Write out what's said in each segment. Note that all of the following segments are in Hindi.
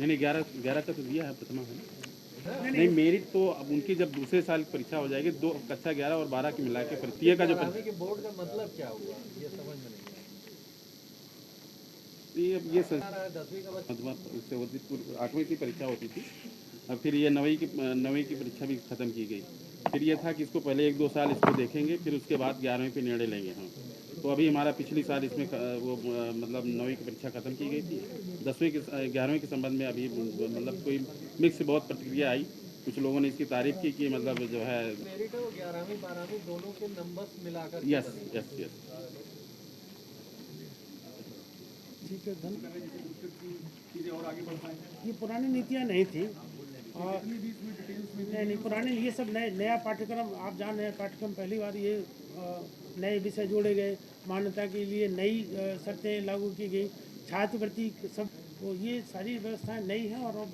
नहीं 11 तक तो दिया है प्रथमा है। नहीं मेरिट तो अब उनकी जब दूसरे साल की परीक्षा हो जाएगी, दो कक्षा 11 और 12 की मिला के तृतीय का जो के बोर्ड का मतलब क्या हुआ ये समझ में नहीं ये 10वीं का मधुमा उससे होती 8वीं की परीक्षा होती थी। अब फिर ये 9वीं की परीक्षा भी ख़त्म की गई। फिर ये था कि इसको पहले 1-2 साल इसको देखेंगे, फिर उसके बाद 11वीं पे निर्णय लेंगे हम। तो अभी हमारा पिछली साल इसमें वो मतलब 9वीं की परीक्षा ख़त्म की गई थी। 10वीं के 11वीं के संबंध में अभी मतलब कोई मिक्स बहुत प्रतिक्रिया आई। कुछ लोगों ने इसकी तारीफ़ की कि मतलब जो है मेरिट 11वीं 12वीं दोनों के नंबर्स मिलाकर यस। ठीक है ये पुरानी नीतियाँ नहीं थी और नहीं पुराने ये सब नया पाठ्यक्रम आप जान रहे हैं। पाठ्यक्रम पहली बार ये नए विषय जोड़े गए, मान्यता के लिए नई शर्तें लागू की गई, छात्रवृत्ति सब, तो ये सारी व्यवस्थाएं नई हैं। और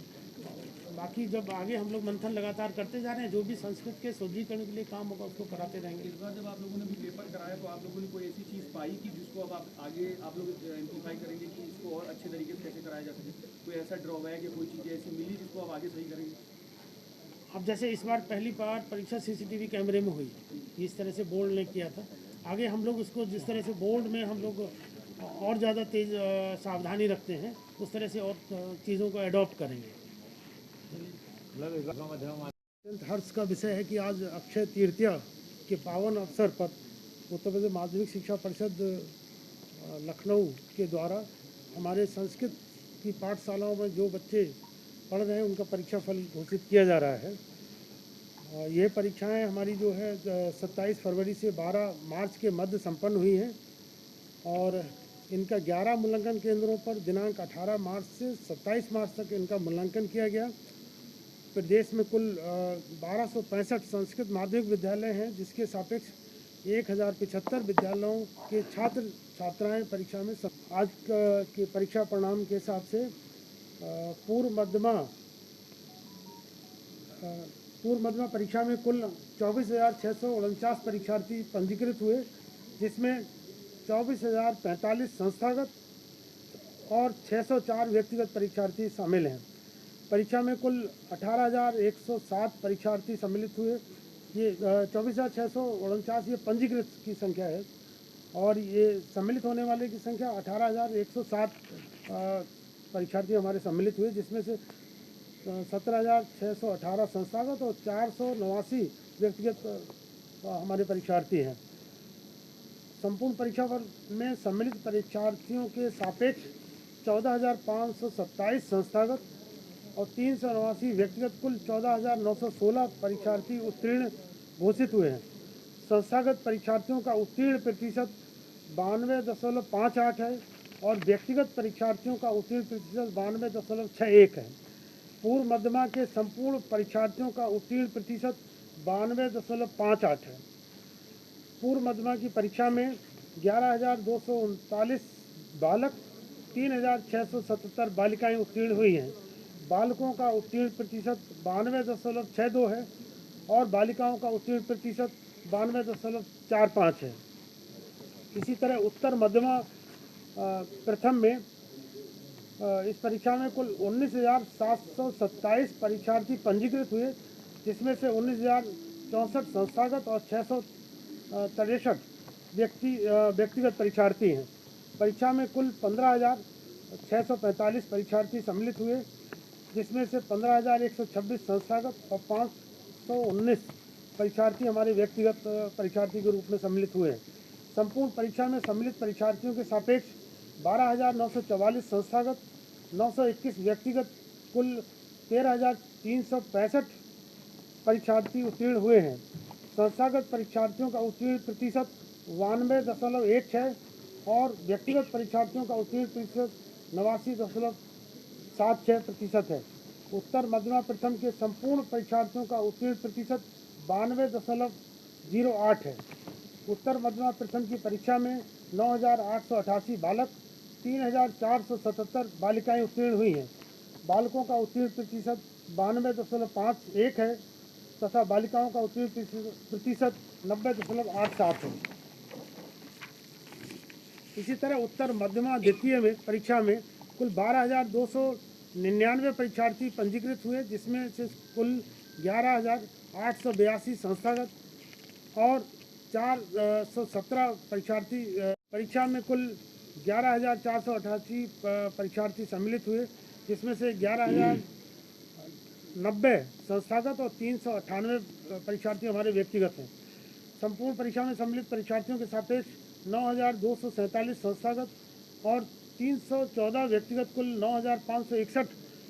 बाकी जब आगे हम लोग मंथन लगातार करते जा रहे हैं, जो भी संस्कृत के शुद्धिकरण के लिए काम होगा उसको कराते रहेंगे। इस बार जब आप लोगों ने भी पेपर कराया तो आप लोगों ने कोई ऐसी चीज़ पाई कि जिसको अब आप आगे आप लोग इम्प्लीफाई करेंगे कि इसको और अच्छे तरीके से कैसे कराया जा सके? कोई ऐसा ड्रॉबैक या कोई चीज़ ऐसी मिली जिसको आप आगे सही करेंगे? अब जैसे इस बार पहली बार परीक्षा CCTV कैमरे में हुई, इस तरह से बोर्ड ने किया था। आगे हम लोग उसको जिस तरह से बोर्ड में हम लोग और ज़्यादा तेज सावधानी रखते हैं, उस तरह से और चीज़ों को अडॉप्ट करेंगे। अत्यंत हर्ष का विषय है कि आज अक्षय तृतीया के पावन अवसर पर उत्तर प्रदेश माध्यमिक शिक्षा परिषद लखनऊ के द्वारा हमारे संस्कृत की पाठशालाओं में जो बच्चे पढ़ रहे हैं उनका परीक्षा फल घोषित किया जा रहा है। ये परीक्षाएं हमारी जो है 27 फरवरी से 12 मार्च के मध्य संपन्न हुई हैं और इनका 11 मूल्यांकन केंद्रों पर दिनांक 18 मार्च से 27 मार्च तक इनका मूल्यांकन किया गया। प्रदेश में कुल 1265 संस्कृत माध्यमिक विद्यालय हैं, जिसके सापेक्ष 1075 विद्यालयों के छात्र छात्राएं परीक्षा में आज के परीक्षा परिणाम के हिसाब से पूर्व मध्यमा परीक्षा में कुल 24,649 परीक्षार्थी पंजीकृत हुए, जिसमें 24,045 संस्थागत और 604 व्यक्तिगत परीक्षार्थी शामिल हैं। परीक्षा में कुल 18,107 परीक्षार्थी सम्मिलित हुए। ये 24,649 ये पंजीकृत की संख्या है और ये सम्मिलित होने वाले की संख्या 18,107 परीक्षार्थी हमारे सम्मिलित हुए, जिसमें से 17,618 संस्थागत और 489 व्यक्तिगत हमारे परीक्षार्थी हैं। संपूर्ण परीक्षा वर्ग में सम्मिलित परीक्षार्थियों के सापेक्ष 14,527 संस्थागत और 389 व्यक्तिगत कुल 14,916 परीक्षार्थी उत्तीर्ण घोषित हुए हैं। संस्थागत परीक्षार्थियों का उत्तीर्ण प्रतिशत 92.58 है और व्यक्तिगत परीक्षार्थियों का उत्तीर्ण प्रतिशत 92.61 है। पूर्व मध्यमा के संपूर्ण परीक्षार्थियों का उत्तीर्ण प्रतिशत 92.58 है। पूर्व मध्यमा की परीक्षा में 11,239 बालक, 3,677 बालिकाएं उत्तीर्ण हुई हैं। बालकों का उत्तीर्ण प्रतिशत 92.62 है और बालिकाओं का उत्तीर्ण प्रतिशत 92.45 है। इसी तरह उत्तर मध्यमा प्रथम में इस परीक्षा में कुल 19,727 परीक्षार्थी पंजीकृत हुए, जिसमें से 19,064 संस्थागत और 663 व्यक्तिगत परीक्षार्थी हैं। परीक्षा में कुल 15,645 परीक्षार्थी सम्मिलित हुए, जिसमें से 15,126 संस्थागत और 519 परीक्षार्थी हमारे व्यक्तिगत परीक्षार्थी के रूप में सम्मिलित हुए हैं। संपूर्ण परीक्षा में सम्मिलित परीक्षार्थियों के सापेक्ष 12,944 संस्थागत, 921 व्यक्तिगत कुल 13,365 परीक्षार्थी उत्तीर्ण हुए हैं। संस्थागत परीक्षार्थियों का उत्तीर्ण प्रतिशत 92.16 और व्यक्तिगत परीक्षार्थियों का उत्तीर्ण प्रतिशत 89.76% है। उत्तर मध्यमा प्रथम के संपूर्ण परीक्षार्थियों का उत्तीर्ण प्रतिशत 92.08 है। उत्तर मध्यमा प्रथम की परीक्षा में 9,888 बालक, 3,477 बालिकाएं उत्तीर्ण हुई हैं। बालकों का उत्तीर्ण प्रतिशत 92.51 है तथा बालिकाओं का उत्तीर्ण प्रतिशत 90.87 है। इसी तरह उत्तर मध्यमा द्वितीय में परीक्षा में कुल 12,200 99 परीक्षार्थी पंजीकृत हुए, जिसमें से कुल 11,882 संस्थागत और 417 परीक्षार्थी परीक्षा में कुल 11,488 परीक्षार्थी सम्मिलित हुए, जिसमें से 11,090 संस्थागत और 398 परीक्षार्थी हमारे व्यक्तिगत हैं। संपूर्ण परीक्षा में सम्मिलित परीक्षार्थियों के सापेक्ष 9,247 संस्थागत और 314 व्यक्तिगत कुल 9,561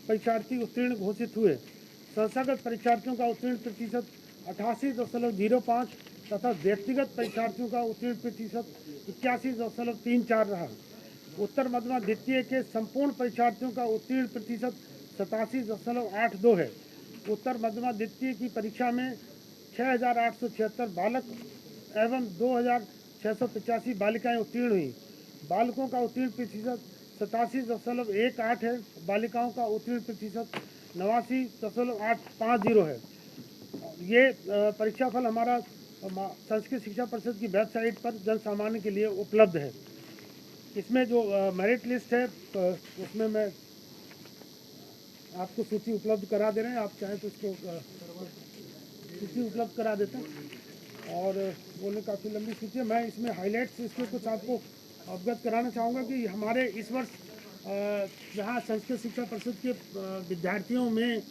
परीक्षार्थी उत्तीर्ण घोषित हुए। संस्थागत परीक्षार्थियों का उत्तीर्ण प्रतिशत 88.05 तथा व्यक्तिगत परीक्षार्थियों का उत्तीर्ण प्रतिशत 81.34 रहा। उत्तर मध्यमा द्वितीय के संपूर्ण परीक्षार्थियों का उत्तीर्ण प्रतिशत 87.82 है। उत्तर मध्यमा द्वितीय की परीक्षा में 6,876 बालक एवं 2,685 बालिकाएं उत्तीर्ण हुई। बालकों का उत्तीर्ण प्रतिशत 87.18 है, बालिकाओं का उत्तीर्ण प्रतिशत 89.850 है। ये परीक्षाफल हमारा संस्कृत शिक्षा परिषद की वेबसाइट पर जन सामान्य के लिए उपलब्ध है। इसमें जो मेरिट लिस्ट है उसमें मैं आपको सूची उपलब्ध करा दे रहे हैं, आप चाहें तो इसको सूची उपलब्ध करा देते हैं। और बोलने काफ़ी लंबी सूची है, मैं इसमें हाइलाइट्स इसके कुछ आपको अवगत कराना चाहूँगा कि हमारे इस वर्ष जहाँ संस्कृत शिक्षा परिषद के विद्यार्थियों में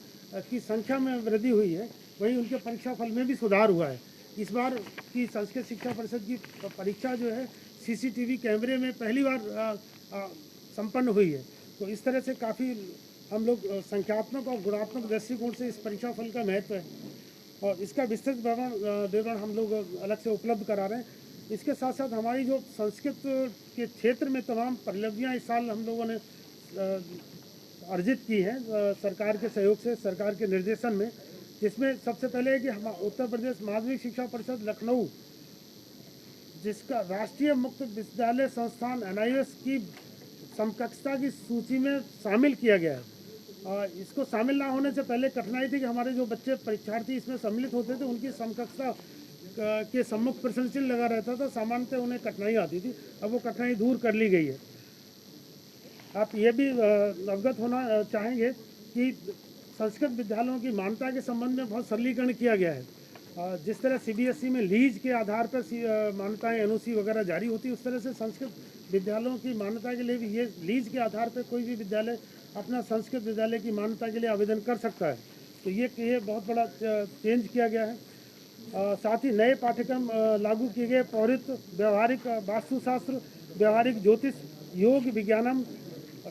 की संख्या में वृद्धि हुई है, वहीं उनके परीक्षा फल में भी सुधार हुआ है। इस बार की संस्कृत शिक्षा परिषद की परीक्षा जो है CCTV कैमरे में पहली बार संपन्न हुई है। तो इस तरह से काफ़ी हम लोग संख्यात्मक और गुणात्मक दृष्टिकोण से इस परीक्षा फल का महत्व है और इसका विस्तृत विवरण हम लोग अलग से उपलब्ध करा रहे हैं। इसके साथ साथ हमारी जो संस्कृत के क्षेत्र में तमाम उपलब्धियाँ इस साल हम लोगों ने अर्जित की हैं सरकार के सहयोग से, सरकार के निर्देशन में, जिसमें सबसे पहले है कि हम उत्तर प्रदेश माध्यमिक शिक्षा परिषद लखनऊ, जिसका राष्ट्रीय मुक्त विद्यालय संस्थान NIOS की समकक्षता की सूची में शामिल किया गया है। इसको शामिल ना होने से पहले कठिनाई थी कि हमारे जो बच्चे परीक्षार्थी इसमें सम्मिलित होते थे उनकी समकक्षता के सम्मुख प्रश्न चिन्ह लगा रहता था, सामान्यतः उन्हें कठिनाई आती थी। अब वो कठिनाई दूर कर ली गई है। आप ये भी अवगत होना चाहेंगे कि संस्कृत विद्यालयों की मान्यता के संबंध में बहुत सरलीकरण किया गया है। जिस तरह CBSE में लीज के आधार पर मान्यताएं NOC वगैरह जारी होती है, उस तरह से संस्कृत विद्यालयों की मान्यता के लिए भी ये लीज के आधार पर कोई भी विद्यालय अपना संस्कृत विद्यालय की मान्यता के लिए आवेदन कर सकता है। तो ये बहुत बड़ा चेंज किया गया है। साथ ही नए पाठ्यक्रम लागू किए गए, पौरित्र, व्यवहारिक वास्तुशास्त्र, व्यवहारिक ज्योतिष, योग विज्ञानम,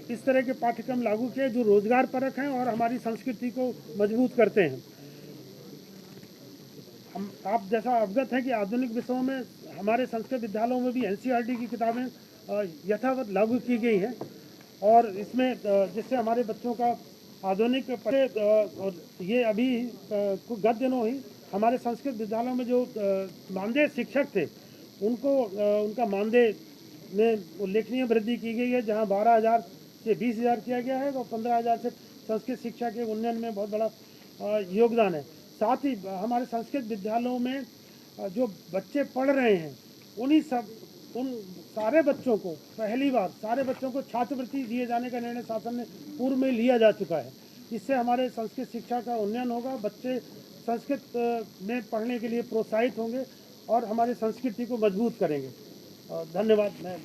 इस तरह के पाठ्यक्रम लागू किए जो रोजगार परक हैं और हमारी संस्कृति को मजबूत करते हैं। हम आप जैसा अवगत हैं कि आधुनिक विषयों में हमारे संस्कृत विद्यालयों में भी NCERT की किताबें यथावत लागू की गई हैं और इसमें जिससे हमारे बच्चों का आधुनिक और ये अभी गत दिनों ही हमारे संस्कृत विद्यालयों में जो मानदेय शिक्षक थे उनका मानदेय में उल्लेखनीय वृद्धि की गई है, जहां 12,000 से 20,000 किया गया है और 15,000 से संस्कृत शिक्षा के उन्नयन में बहुत बड़ा योगदान है। साथ ही हमारे संस्कृत विद्यालयों में जो बच्चे पढ़ रहे हैं उन सारे बच्चों को पहली बार छात्रवृत्ति दिए जाने का निर्णय शासन ने पूर्व में लिया जा चुका है। इससे हमारे संस्कृत शिक्षा का उन्नयन होगा, बच्चे संस्कृत में पढ़ने के लिए प्रोत्साहित होंगे और हमारी संस्कृति को मजबूत करेंगे। धन्यवाद। मैं